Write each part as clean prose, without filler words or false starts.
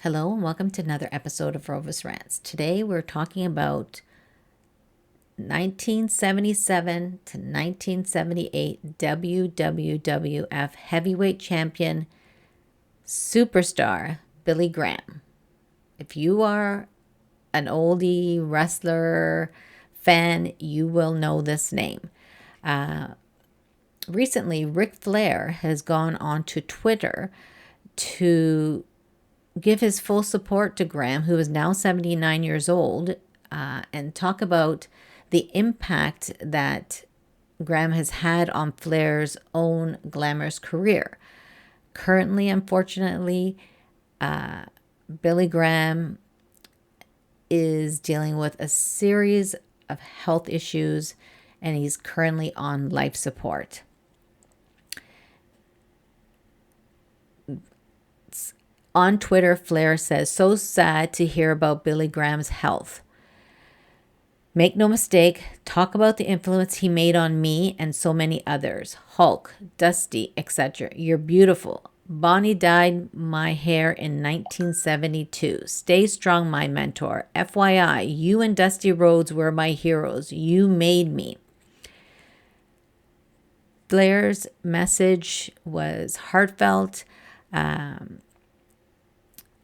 Hello and welcome to another episode of Rovus Rants. Today we're talking about 1977 to 1978 WWF heavyweight champion superstar Billy Graham. If you are an oldie wrestler fan, you will know this name. Recently, Ric Flair has gone on to Twitter to give his full support to Graham, who is now 79 years old, and talk about the impact that Graham has had on Flair's own glamorous career. Currently, unfortunately, Billy Graham is dealing with a series of health issues, and he's currently on life support. On Twitter, Flair says, "So sad to hear about Billy Graham's health. Make no mistake, talk about the influence he made on me and so many others. Hulk, Dusty, etc. You're beautiful. Bonnie dyed my hair in 1972. Stay strong, my mentor. FYI, you and Dusty Rhodes were my heroes. You made me." Flair's message was heartfelt,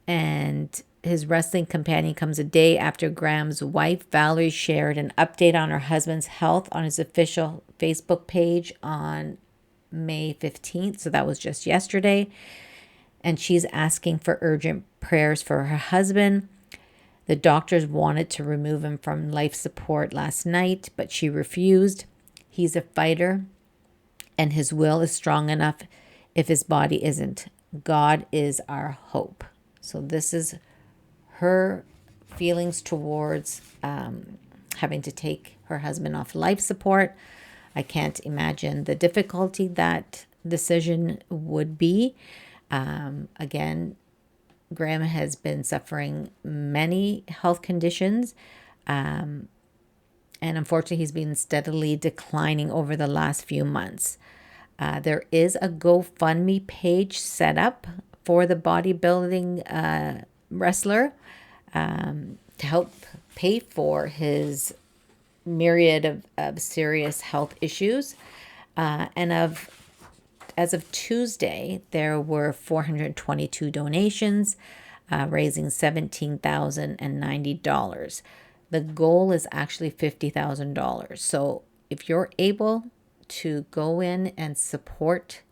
and his wrestling companion comes a day after Graham's wife, Valerie, shared an update on her husband's health on his official Facebook page on May 15th. So that was just yesterday. And she's asking for urgent prayers for her husband. The doctors wanted to remove him from life support last night, but she refused. He's a fighter, and his will is strong enough if his body isn't. God is our hope. So this is her feelings towards having to take her husband off life support. I can't imagine the difficulty that decision would be. Again, Graham has been suffering many health conditions, and unfortunately, he's been steadily declining over the last few months. There is a GoFundMe page set up for the bodybuilding wrestler to help pay for his myriad of serious health issues. As of Tuesday, there were 422 donations, raising $17,090. The goal is actually $50,000. So if you're able to go in and support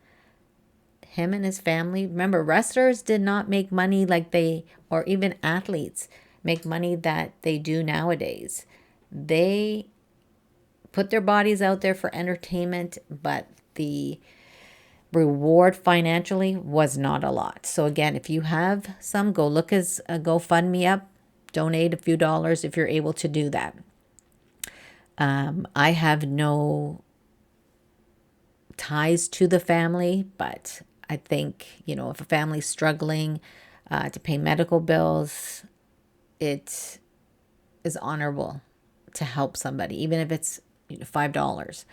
him and his family. Remember, wrestlers did not make money or even athletes make money that they do nowadays. They put their bodies out there for entertainment, but the reward financially was not a lot. So again, if you have some, go look as a GoFundMe up, donate a few dollars if you're able to do that. I have no ties to the family, but I think, if a family's struggling to pay medical bills, it is honorable to help somebody, even if it's $5.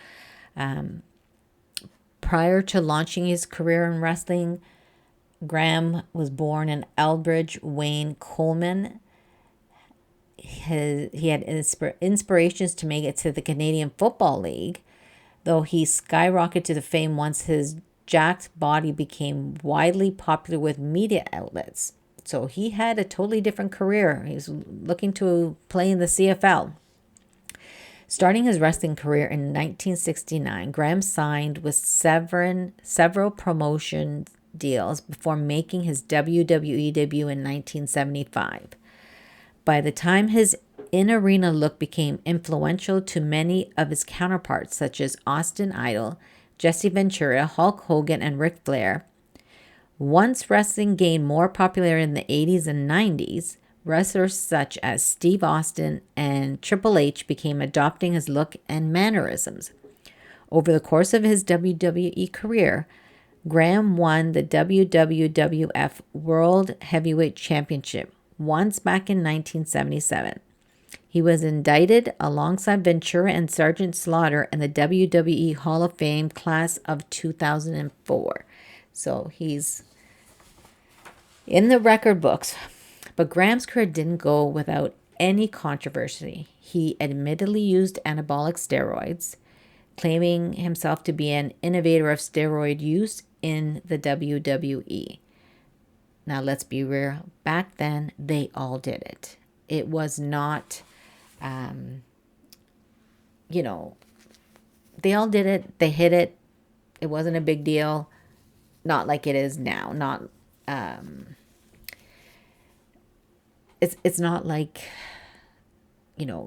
Prior to launching his career in wrestling, Graham was born in Elbridge, Wayne Coleman. He had inspirations to make it to the Canadian Football League, though he skyrocketed to the fame once his jacked body became widely popular with media outlets. So he had a totally different career. He was looking to play in the CFL. Starting his wrestling career in 1969, Graham signed with several promotion deals before making his WWE debut in 1975. By the time his in-arena look became influential to many of his counterparts, such as Austin Idol, Jesse Ventura, Hulk Hogan, and Ric Flair. Once wrestling gained more popularity in the 80s and 90s, wrestlers such as Steve Austin and Triple H became adopting his look and mannerisms. Over the course of his WWE career, Graham won the WWF World Heavyweight Championship once back in 1977. He was indicted alongside Ventura and Sergeant Slaughter in the WWE Hall of Fame class of 2004. So he's in the record books But Graham's career didn't go without any controversy. He admittedly used anabolic steroids, claiming himself to be an innovator of steroid use in the WWE. Now, let's be real. Back then, they all did it. It was not, they all did it. They hit it. It wasn't a big deal. Not like it is now. It's not like,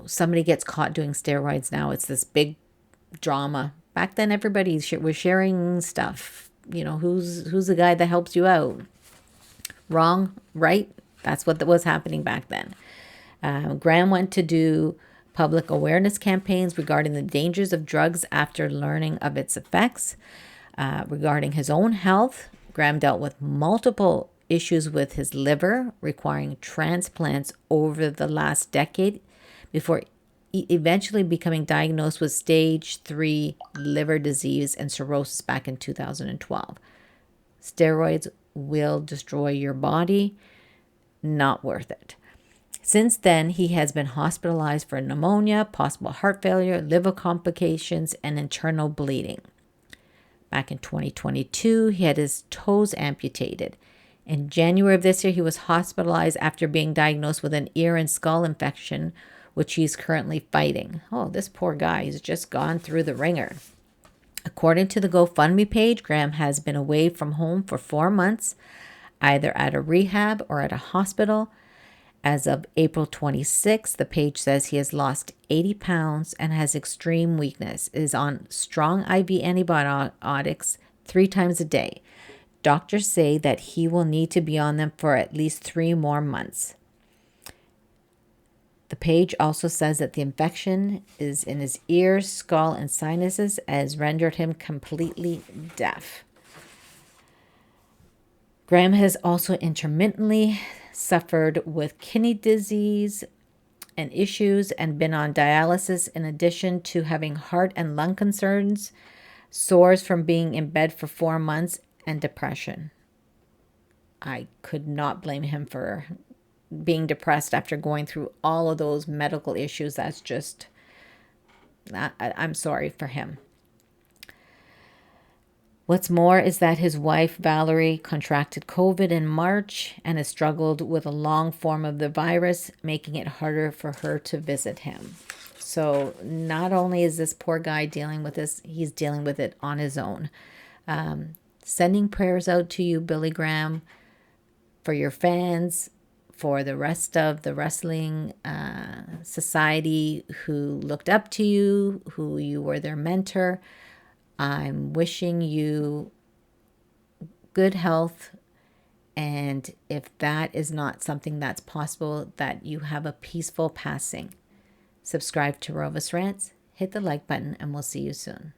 somebody gets caught doing steroids now. It's this big drama. Back then, everybody was sharing stuff. Who's the guy that helps you out? Wrong, right? That's what was happening back then. Graham went to do public awareness campaigns regarding the dangers of drugs after learning of its effects. Regarding his own health, Graham dealt with multiple issues with his liver, requiring transplants over the last decade before eventually becoming diagnosed with stage 3 liver disease and cirrhosis back in 2012. Steroids will destroy your body. Not worth it. Since then, he has been hospitalized for pneumonia, possible heart failure, liver complications, and internal bleeding. Back in 2022, he had his toes amputated. In January of this year, he was hospitalized after being diagnosed with an ear and skull infection, which he's currently fighting. Oh, this poor guy, he's just gone through the ringer. According to the GoFundMe page, Graham has been away from home for 4 months, either at a rehab or at a hospital. As of April 26th, the page says he has lost 80 pounds and has extreme weakness, is on strong IV antibiotics 3 times a day. Doctors say that he will need to be on them for at least 3 more months. The page also says that the infection is in his ears, skull, and sinuses, has rendered him completely deaf. Graham has also intermittently suffered with kidney disease and issues and been on dialysis, in addition to having heart and lung concerns, sores from being in bed for 4 months, and depression. I could not blame him for being depressed after going through all of those medical issues. That's just, I'm sorry for him. What's more is that his wife, Valerie, contracted COVID in March and has struggled with a long form of the virus, making it harder for her to visit him. So not only is this poor guy dealing with this, he's dealing with it on his own. Sending prayers out to you, Billy Graham, for your fans, for the rest of the wrestling society who looked up to you, who you were their mentor. I'm wishing you good health, and if that is not something that's possible, that you have a peaceful passing. Subscribe to Rovis Rants, hit the like button, and we'll see you soon.